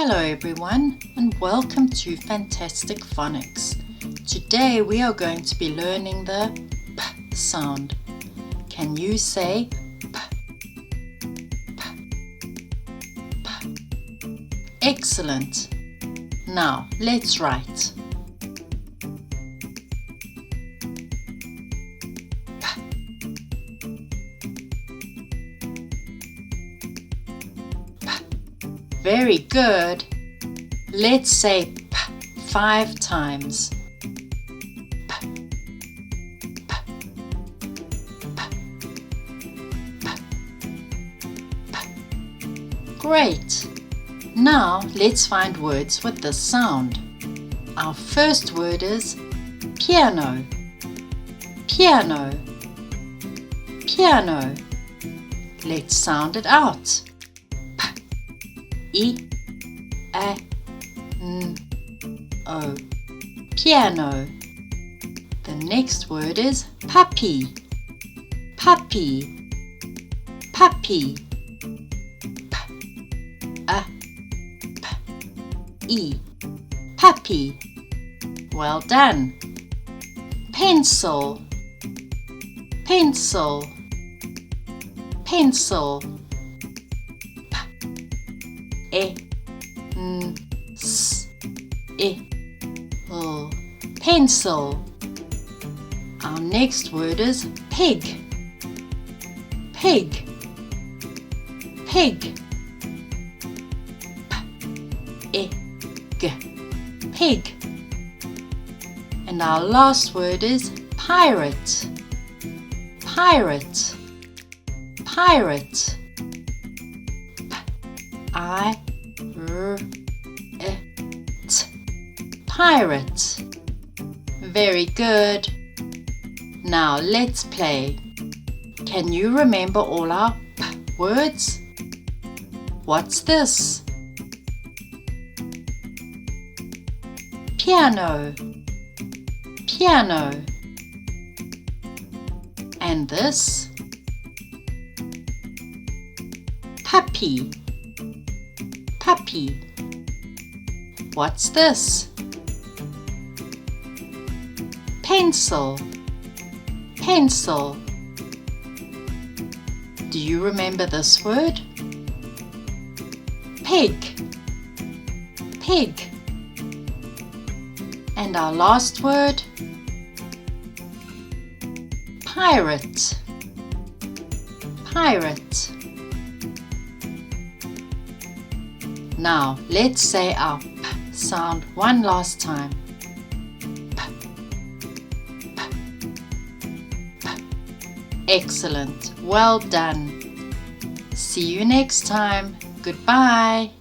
Hello everyone and welcome to Fantastic Phonics. Today we are going to be learning the P sound. Can you say P? P, P. Excellent. Now let's write. Very good. Let's say P 5 times. P, P, P, P, P. Great. Now let's find words with this sound. Our first word is piano. Piano. Piano. Let's sound it out. E, A, N, O. Piano. The next word is puppy. Puppy. Puppy. P, A, P, E. Puppy. Well done. Pencil. Pencil. Pencil. E, N, S, E, L. Pencil. Our next word is pig. Pig. Pig. P, E, G. Pig. And our last word is pirate. Pirate. Pirate. I, R, E, T. Pirate. Very good. Now let's play. Can you remember all our P words? What's this? Piano. Piano. And this? Puppy. Puppy. What's this? Pencil. Pencil. Do you remember this word? Pig. Pig. And our last word? Pirate. Pirate. Now, let's say our P sound one last time. P, P, P. Excellent. Well done. See you next time. Goodbye.